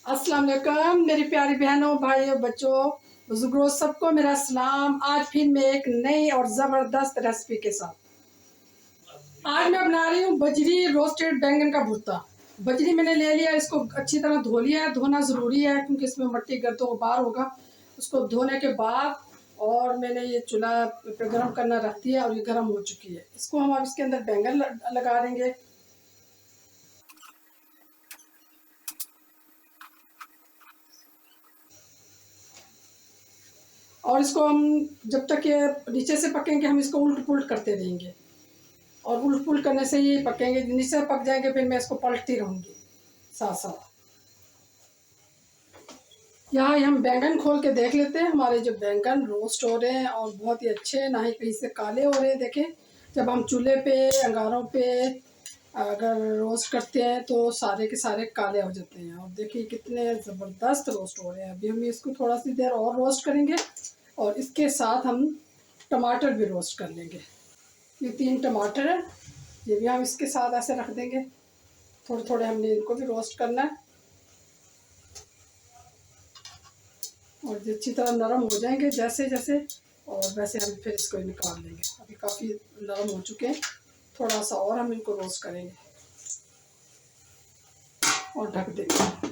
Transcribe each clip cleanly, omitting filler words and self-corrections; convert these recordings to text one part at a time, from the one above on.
अस्सलाम वालेकुम मेरी प्यारी बहनों, भाइयों, बच्चों, बुजुर्गों, सबको मेरा सलाम। आज फिर मैं एक नई और ज़बरदस्त रेसिपी के साथ आज मैं बना रही हूँ बजरी रोस्टेड बैंगन का भुर्ता। बजरी मैंने ले लिया, इसको अच्छी तरह धो लिया है। धोना ज़रूरी है क्योंकि इसमें मिट्टी गर्द गुबार होगा। उसको धोने के बाद और मैंने ये चूल्हा पे गर्म करना रख दिया और ये गर्म हो चुकी है। इसको हम अब इसके अंदर बैंगन लगा देंगे और इसको हम जब तक ये नीचे से पकेंगे हम इसको उल्ट पुल्ट करते रहेंगे और उल्ट पुल्ट करने से ये पकेंगे। नीचे से पक जाएंगे फिर मैं इसको पलटती रहूँगी साथ साथ। यहाँ हम बैंगन खोल के देख लेते हैं। हमारे जो बैंगन रोस्ट हो रहे हैं और बहुत ही अच्छे, ना ही कहीं से काले हो रहे हैं। देखें, जब हम चूल्हे पे अंगारों पे अगर रोस्ट करते हैं तो सारे के सारे काले हो जाते हैं। और देखिए कितने ज़बरदस्त रोस्ट हो रहे हैं। अभी हम इसको थोड़ा सी देर और रोस्ट करेंगे और इसके साथ हम टमाटर भी रोस्ट कर लेंगे। ये 3 टमाटर है, ये भी हम इसके साथ ऐसे रख देंगे। थोड़े थोड़े हमने इनको भी रोस्ट करना है और ये अच्छी तरह नरम हो जाएंगे जैसे जैसे, और वैसे हम फिर इसको निकाल लेंगे। अभी काफ़ी नरम हो चुके हैं, थोड़ा सा और हम इनको रोस्ट करेंगे और ढक देंगे।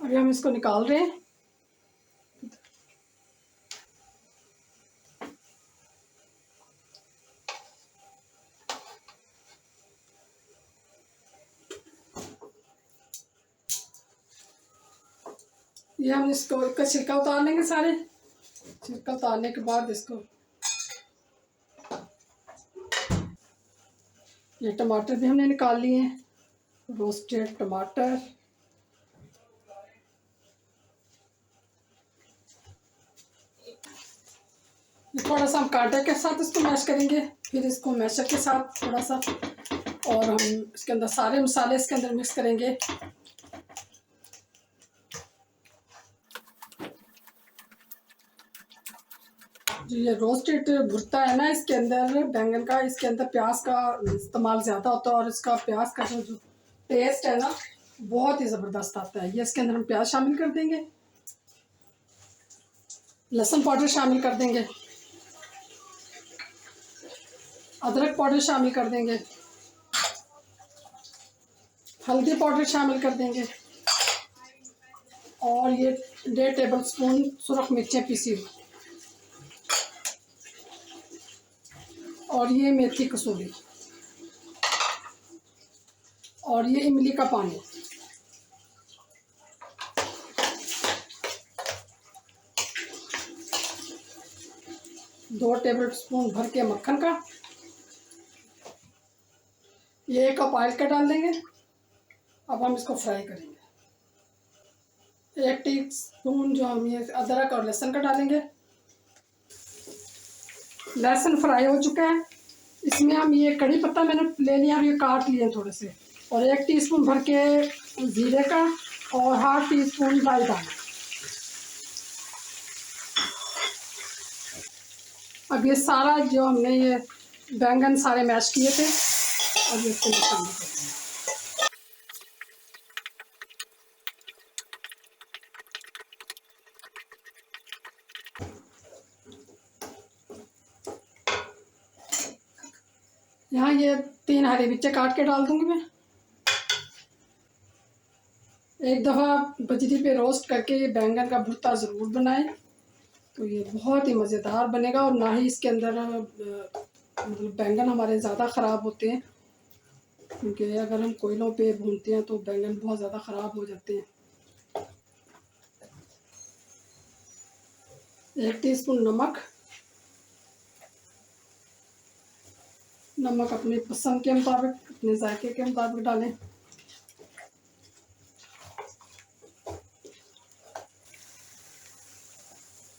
अभी हम इसको निकाल रहे हैं। ये हम इसको इसका छिलका उतार लेंगे सारे। छिलका उतारने के बाद इसको ये टमाटर भी हमने निकाल लिए हैं, रोस्टेड टमाटर। थोड़ा सा हम कांटे के साथ इसको मैश करेंगे, फिर इसको मैशर के साथ थोड़ा सा, और हम इसके अंदर सारे मसाले इसके अंदर मिक्स करेंगे। जो ये रोस्टेड भुर्ता है ना, इसके अंदर बैंगन का, इसके अंदर प्याज का इस्तेमाल ज़्यादा होता है और इसका प्याज का जो टेस्ट है ना बहुत ही ज़बरदस्त आता है। ये इसके अंदर हम प्याज शामिल कर देंगे, लहसुन पाउडर शामिल कर देंगे, अदरक पाउडर शामिल कर देंगे, हल्दी पाउडर शामिल कर देंगे और ये 1.5 टेबल स्पून सुरख मिर्चें पीसी हुई, और ये मेथी कसूरी, और ये इमली का पानी। दो टेबल स्पून भर के मक्खन का, ये 1 कप ऑयल का डाल देंगे। अब हम इसको फ्राई करेंगे। 1 टीस्पून जो हम ये अदरक और लहसुन का डालेंगे। लहसुन फ्राई हो चुका है, इसमें हम ये कड़ी पत्ता मैंने ले लिया और ये काट लिए थोड़े से, और 1 टीस्पून भर के जीरे का और ½ टीस्पून राई दाना। अब ये सारा जो हमने ये बैंगन सारे मैश किए थे और ये इसको शामिल करेंगे। यहाँ ये 3 हरी मिर्चें काट के डाल दूंगी मैं। एक दफ़ा बजरी पे रोस्ट करके ये बैंगन का भुर्ता ज़रूर बनाएं, तो ये बहुत ही मज़ेदार बनेगा। और ना ही इसके अंदर मतलब बैंगन हमारे ज़्यादा ख़राब होते हैं, क्योंकि अगर हम कोयलों पे भूनते हैं तो बैंगन बहुत ज़्यादा ख़राब हो जाते हैं। 1 टीस्पून नमक, नमक अपनी पसंद के मुताबिक, अपने जायके के मुताबिक डालें।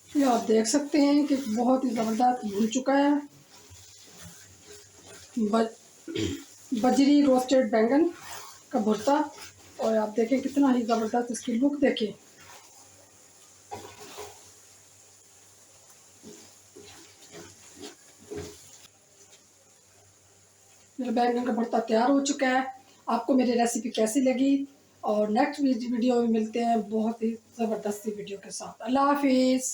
ये आप देख सकते हैं कि बहुत ही ज़बरदस्त भून चुका है बजरी रोस्टेड बैंगन का भुर्ता। और आप देखें कितना ही ज़बरदस्त इसकी लुक देखें। मेरा बैंगन का भुर्ता तैयार हो चुका है। आपको मेरी रेसिपी कैसी लगी, और नेक्स्ट वीडियो में मिलते हैं बहुत ही ज़बरदस्ती वीडियो के साथ। अल्लाह हाफिज़।